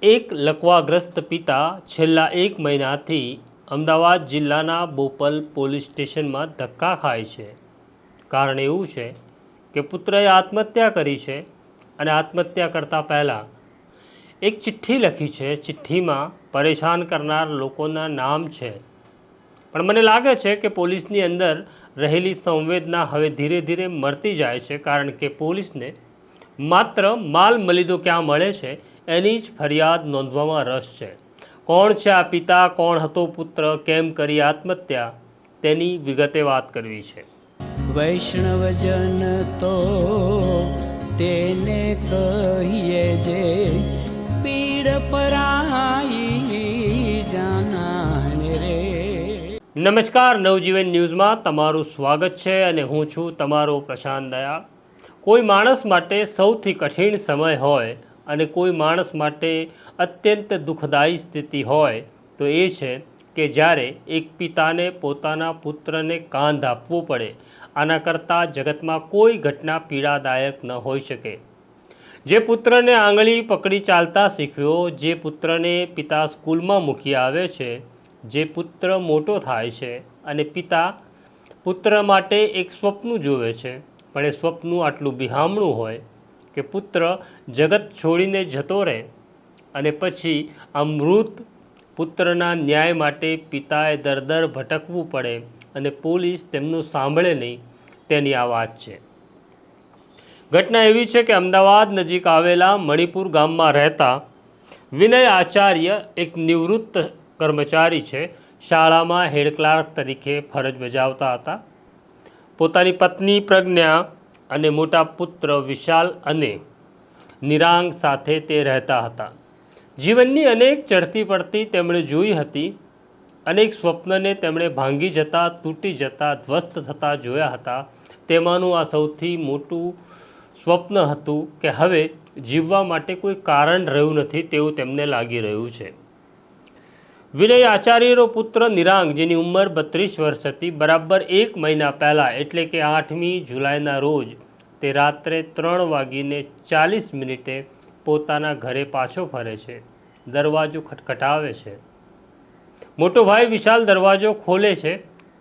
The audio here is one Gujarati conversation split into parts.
એક લકવાગ્રસ્ત પિતા છેલ્લા 1 મહિનાથી અમદાવાદ જિલ્લાના બોપલ પોલીસ સ્ટેશનમાં ધક્કા ખાય છે. કારણ એવું છે કે પુત્રએ આત્મહત્યા કરી છે અને આત્મહત્યા કરતાં પહેલાં એક ચિઠ્ઠી લખી છે. ચિઠ્ઠીમાં પરેશાન કરનાર લોકોના નામ છે, પણ મને લાગે છે કે પોલીસની અંદર રહેલી સંવેદના હવે ધીરે ધીરે મળતી જાય છે, કારણ કે પોલીસને માત્ર માલ મલીદો ક્યાં મળે છે એની જ ફરિયાદ નોંધવામાં રસ છે. કોણ છે આ પિતા, કોણ હતો પુત્ર, કેમ કરી આત્મહત્યા, તેની વિગતે વાત કરવી છે. વૈષ્ણવજન તો તેને કહીએ જે પીડ પરાઈ જાનાને રે. નમસ્કાર, નવજીવન ન્યૂઝમાં તમારું સ્વાગત છે અને હું છું તમારો પ્રશાંત દયાળ. કોઈ માણસ માટે સૌથી કઠિન સમય હોય અને કોઈ માણસ માટે અત્યંત દુઃખદાયી સ્થિતિ હોય તો એ છે કે જ્યારે એક પિતાને પોતાના પુત્રને કાંધ આપવો પડે. આના કરતાં જગતમાં કોઈ ઘટના પીડાદાયક ન હોઈ શકે. જે પુત્રને આંગળી પકડી ચાલતા શીખવ્યો, જે પુત્રને પિતા સ્કૂલમાં મૂકી આવે છે, જે પુત્ર મોટો થાય છે અને પિતા પુત્ર માટે એક સ્વપ્ન જોવે છે, પણ એ સ્વપ્ન આટલું બિહામણું હોય કે પુત્ર જગત છોડીને જતો રહે અને પછી આ મૃત પુત્રના ન્યાય માટે પિતાએ દર દર ભટકવું પડે અને પોલીસ તેમનું સાંભળે નહીં, તેની આ વાત છે. ઘટના એવી છે કે અમદાવાદ નજીક આવેલા મણિપુર ગામમાં રહેતા વિનય આચાર્ય એક નિવૃત્ત કર્મચારી છે. શાળામાં હેડ ક્લાર્ક તરીકે ફરજ બજાવતા હતા. પોતાની પત્ની પ્રજ્ઞા અને મોટા પુત્ર વિશાલ અને નિરાંગ સાથે તે રહેતા હતા. જીવનની અનેક ચડતી પડતી તેમણે જોઈ હતી. અનેક સ્વપ્નને તેમણે ભાંગી જતા, તૂટી જતા, ધ્વસ્ત થતા જોયા હતા. તેમાંનું આ સૌથી મોટું સ્વપ્ન હતું કે હવે જીવવા માટે કોઈ કારણ રહ્યું નથી તેવું તેમને લાગી રહ્યું છે. વિનય આચાર્યનો પુત્ર નિરાંગ, જેની ઉંમર 32 વર્ષ હતી, બરાબર 1 મહિના પહેલાં એટલે કે 8મી જુલાઈના રોજ તે રાત્રે 3:40 પોતાના ઘરે પાછો ફરે છે. દરવાજો ખટખટાવે છે. મોટો ભાઈ વિશાલ દરવાજો ખોલે છે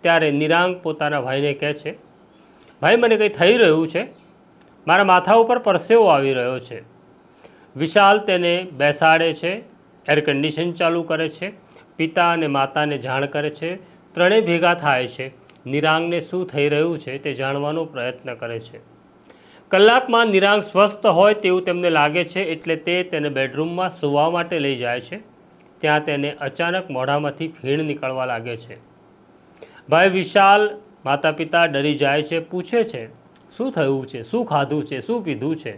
ત્યારે નિરાંગ પોતાના ભાઈને કહે છે, ભાઈ, મને કંઈ થઈ રહ્યું છે, મારા માથા ઉપર પરસેવો આવી રહ્યો છે. વિશાલ તેને બેસાડે છે, એર કન્ડિશન ચાલુ કરે છે, પિતા અને માતાને જાણ કરે છે. ત્રણેય ભેગા થાય છે. નિરાંગને શું થઈ રહ્યું છે તે જાણવાનો પ્રયત્ન કરે છે. કલાકમાં નિરાંગ સ્વસ્થ હોય તેવું તેમને લાગે છે, એટલે તે તેને બેડરૂમમાં સૂવા માટે લઈ જાય છે. ત્યાં તેને અચાનક મોઢામાંથી ફીણ નીકળવા લાગે છે. ભાઈ વિશાલ, માતા પિતા ડરી જાય છે, પૂછે છે શું થયું છે, શું ખાધું છે, શું પીધું છે.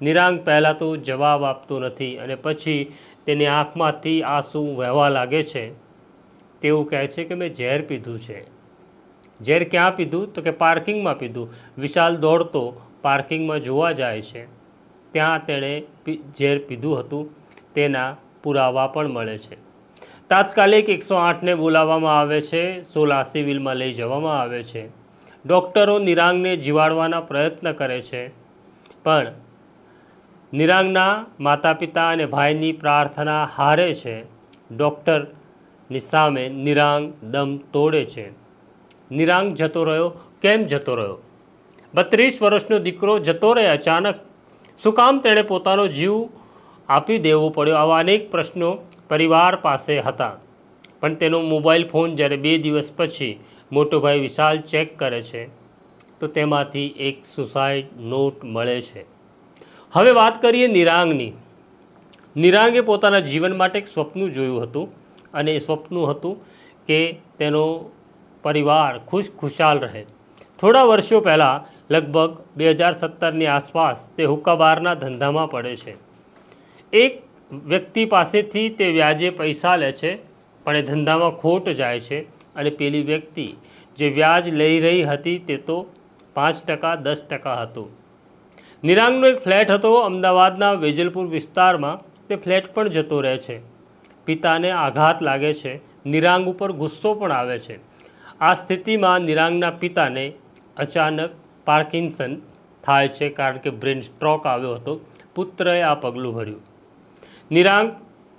નિરાંગ પહેલાં તો જવાબ આપતો નથી અને પછી તેની આંખમાંથી આંસુ વહેવા લાગે છે. તેવું કહે છે કે મેં ઝેર પીધું છે. ઝેર ક્યાં પીધું? તો કે પાર્કિંગમાં પીધું. વિશાલ દોડતો પાર્કિંગમાં જોવા જાય છે. ત્યાં તેણે ઝેર પીધું હતું તેના પુરાવા પણ મળે છે. તાત્કાલિક 108ને બોલાવવામાં આવે છે. સોલા સિવિલમાં લઈ જવામાં આવે છે. ડૉક્ટરો નિરાંગને જીવાડવાના પ્રયત્ન કરે છે, પણ નિરાંગના માતા પિતા અને ભાઈની પ્રાર્થના હારે છે. ડૉક્ટરની સામે નિરાંગ દમ તોડે છે. નિરાંગ જતો રહ્યો. કેમ જતો રહ્યો? 32 વર્ષનો દીકરો જતો રહે અચાનક. શું કામ તેણે પોતાનો જીવ આપી દેવો પડ્યો? આવા અનેક પ્રશ્નો પરિવાર પાસે હતા. પણ તેનો મોબાઈલ ફોન જ્યારે 2 દિવસ પછી મોટો ભાઈ વિશાલ ચેક કરે છે તો તેમાંથી એક સુસાઇડ નોટ મળે છે. હવે વાત કરીએ નિરાંગની. નિરાંગે પોતાના જીવન માટે એક સ્વપ્ન જોયું હતું અને એ સ્વપ્ન હતું કે તેનો પરિવાર ખુશખુશાલ રહે. થોડા વર્ષો પહેલાં, લગભગ 2017ની આસપાસ, તે હુક્કાબારના ધંધામાં પડે છે. એક વ્યક્તિ પાસેથી તે વ્યાજે પૈસા લે છે, પણ એ ધંધામાં ખોટ જાય છે અને પેલી વ્યક્તિ જે વ્યાજ લઈ રહી હતી તે તો 5%, 10% હતું. નિરાંગનો એક ફ્લેટ હતો અમદાવાદના વેજલપુર વિસ્તારમાં. તે ફ્લેટ પણ જતો રહે છે. પિતાને આઘાત લાગે છે. નિરાંગ ઉપર ગુસ્સો પણ આવે છે. આ સ્થિતિમાં નિરાંગના પિતાને અચાનક પાર્કિન્સન થાય છે, કારણ કે બ્રેન સ્ટ્રોક આવ્યો હતો. પુત્રએ આ પગલું ભર્યું. નિરાંગ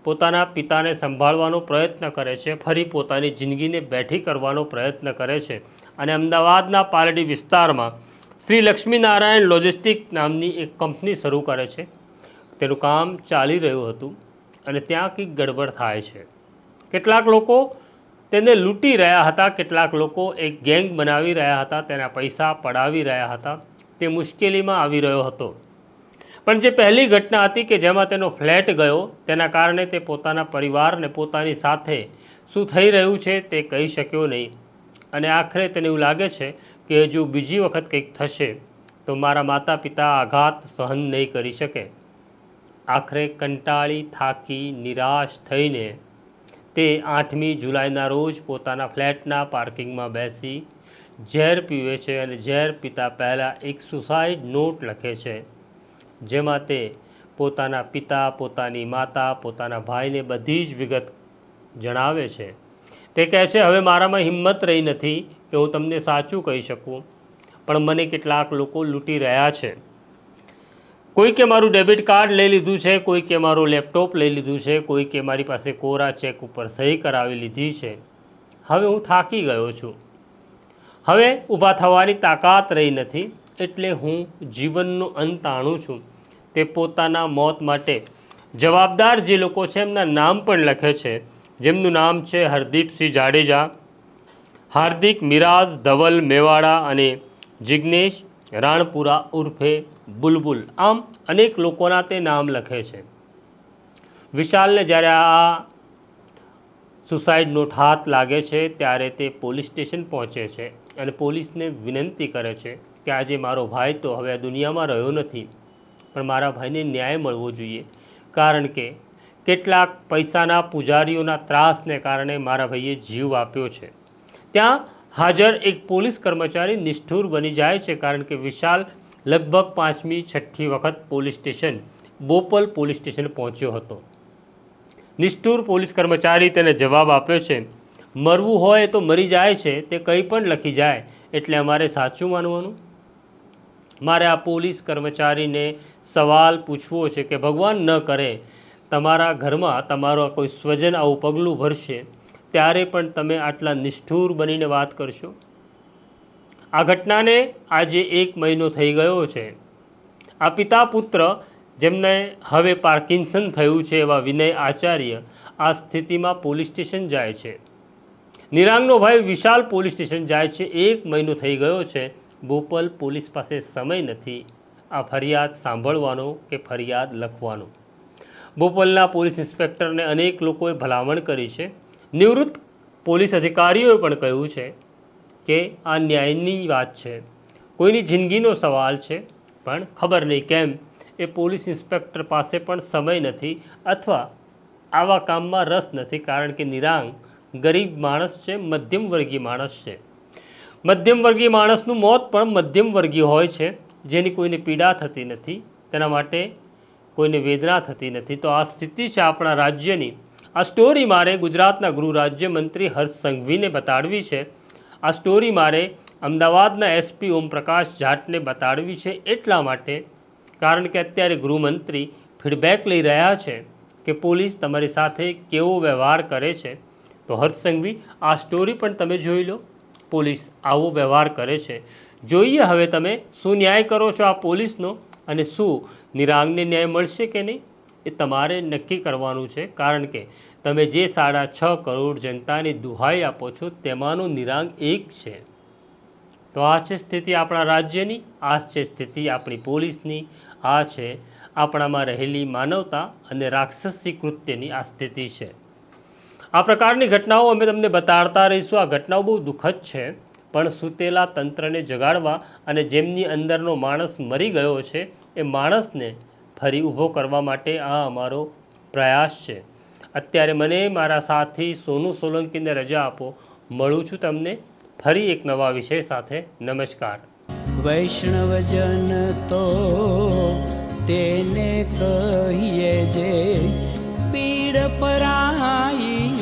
પોતાના પિતાને સંભાળવાનો પ્રયત્ન કરે છે, ફરી પોતાની જિંદગીને બેઠી કરવાનો પ્રયત્ન કરે છે અને અમદાવાદના પાલડી વિસ્તારમાં શ્રી લક્ષ્મીનારાયણ લોજિસ્ટિક નામની એક કંપની શરૂ કરે છે. તેનું કામ ચાલી રહ્યું હતું અને ત્યાં કંઈક ગડબડ થાય છે. કેટલાક લોકો તેને લૂંટી રહ્યા હતા, કેટલાક લોકો એક ગેંગ બનાવી રહ્યા હતા, તેના પૈસા પડાવી રહ્યા હતા. તે મુશ્કેલીમાં આવી રહ્યો હતો. પણ જે પહેલી ઘટના હતી કે જેમાં તેનો ફ્લેટ ગયો, તેના કારણે તે પોતાના પરિવારને પોતાની સાથે શું થઈ રહ્યું છે તે કહી શક્યો નહીં અને આખરે તેને એવું લાગે છે કે હજુ બીજી વખત કંઈક થશે તો મારા માતા પિતા આઘાત સહન નહીં કરી શકે. આખરે કંટાળી થાકી નિરાશ થઈને તે 8મી જુલાઈના રોજ પોતાના ફ્લેટના પાર્કિંગમાં બેસી ઝેર પીવે છે અને ઝેર પીતા પહેલાં એક સુસાઇડ નોટ લખે છે, જેમાં તે પોતાના પિતા, પોતાની માતા, પોતાના ભાઈને બધી જ વિગત જણાવે છે. તે કહે છે, હવે મારામાં હિંમત રહી નથી કે હું તમને સાચું કહી શકું, પણ મને કેટલાક લોકો લૂંટી રહ્યા છે. કોઈકે મારું ડેબિટ કાર્ડ લઈ લીધું છે, કોઈકે મારું લેપટોપ લઈ લીધું છે, કોઈકે મારી પાસે કોરા ચેક ઉપર સહી કરાવી લીધી છે. હવે હું થાકી ગયો છું, હવે ઊભા થવાની તાકાત રહી નથી, એટલે હું જીવનનો અંત આણું છું. તે પોતાના મોત માટે જવાબદાર જે લોકો છે એમના નામ પણ લખે છે, જેમનું નામ છે હરદીપસિંહ જાડેજા, હાર્દિક મિરાજ, ધવલ મેવાડા અને જિગ્નેશ રાણપુરા ઉર્ફે બુલબુલ. આમ અનેક લોકોના તે નામ લખે છે. વિશાલને જ્યારે આ સુસાઇડ નોટ હાથ લાગે છે ત્યારે તે પોલીસ સ્ટેશન પહોંચે છે અને પોલીસને વિનંતી કરે છે કે આજે મારો ભાઈ તો હવે આ દુનિયામાં રહ્યો નથી, પણ મારા ભાઈને ન્યાય મળવો જોઈએ, કારણ કે કેટલાક પૈસાના પૂજારીઓના ત્રાસને કારણે મારા ભાઈએ જીવ આપ્યો છે. ત્યાં હાજર એક પોલીસ કર્મચારી નિષ્ઠુર બની જાય છે, કારણ કે વિશાલ લગભગ 5મી 6ઠ્ઠી વખત police station Bopal police station પહોંચ્યો હતો. નિષ્ઠુર પોલીસ કર્મચારી તેને જવાબ આપ્યો છે, મરવું હોય તો મરી જાય છે, તે કંઈ પણ લખી જાય એટલે અમારે સાચું માનવાનું. મારે આ પોલીસ કર્મચારીને સવાલ પૂછવો છે કે ભગવાન ન કરે તમારા ઘરમાં તમારો કોઈ સ્વજન આવું પગલું ભરશે ત્યારે પણ તમે આટલા નિષ્ઠુર બનીને વાત કરશો? આ ઘટનાને આજે 1 મહિનો થઈ ગયો છે. આ પિતા પુત્ર જેમને હવે પાર્કિન્સન થયું છે એવા વિનય આચાર્ય આ સ્થિતિમાં પોલીસ સ્ટેશન જાય છે. નિરાંગનો ભાઈ વિશાલ પોલીસ સ્ટેશન જાય છે. 1 મહિનો થઈ ગયો છે. બોપલ પોલીસ પાસે સમય નથી આ ફરિયાદ સાંભળવાનો કે ફરિયાદ લખવાનો. બોપલના પોલીસ ઇન્સ્પેક્ટરને અનેક લોકોએ ભલામણ કરી છે. નિવૃત્ત પોલીસ અધિકારીઓએ પણ કહ્યું છે કે આ ન્યાયની વાત છે, કોઈની જિંદગીનો સવાલ છે, પણ ખબર નહીં કેમ એ પોલીસ ઇન્સ્પેક્ટર પાસે પણ સમય નથી અથવા આવા કામમાં રસ નથી, કારણ કે નિરાંગ ગરીબ માણસ છે, મધ્યમ વર્ગીય માણસ છે. મધ્યમ વર્ગીય માણસનું મોત પણ મધ્યમ વર્ગીય હોય છે, જેની કોઈને પીડા થતી નથી, તેના માટે કોઈને વેદના થતી નથી. તો આ સ્થિતિ છે આપણા રાજ્યની. આ સ્ટોરી મારે ગુજરાતના ગૃહ રાજ્યમંત્રી હર્ષ સંઘવીને બતાડવી છે. આ સ્ટોરી મારે અમદાવાદના એસપી ઓમપ્રકાશ જાટને બતાડવી છે, એટલા માટે કારણ કે અત્યારે ગૃહમંત્રી ફીડબેક લઈ રહ્યા છે કે પોલીસ તમારી સાથે કેવો વ્યવહાર કરે છે. તો હર્ષ સંઘવી આ સ્ટોરી પણ તમે જોઈ લો. પોલીસ આવો વ્યવહાર કરે છે, જોઈએ હવે તમે શું ન્યાય કરો છો આ પોલીસનો, અને શું નિરાંગને ન્યાય મળશે કે નહીં એ તમારે નક્કી કરવાનું છે, કારણ કે તમે જે 6.5 કરોડ જનતાની દુહાઈ આપો છો તેમાંનો નિરાંગ એક છે. તો આ છે સ્થિતિ આપણા રાજ્યની, આ છે સ્થિતિ આપણી પોલીસની, આ છે આપણામાં રહેલી માનવતા અને રાક્ષસી કૃત્યની આ સ્થિતિ છે. આ પ્રકારની ઘટનાઓ અમે તમને બતાડતા રહીશું. આ ઘટનાઓ બહુ દુઃખદ છે, પણ સૂતેલા તંત્રને જગાડવા અને જેમની અંદરનો માણસ મરી ગયો છે એ માણસને ફરી ઊભો કરવા માટે આ અમારો પ્રયાસ છે. અત્યારે મને મારા સાથી સોનુ સોલંકીને રજા આપો. મળું છું તમને ફરી એક નવા વિષય સાથે. નમસ્કાર. વૈષ્ણવજન તો તેને કહીએ જે પીડ પરાઈ.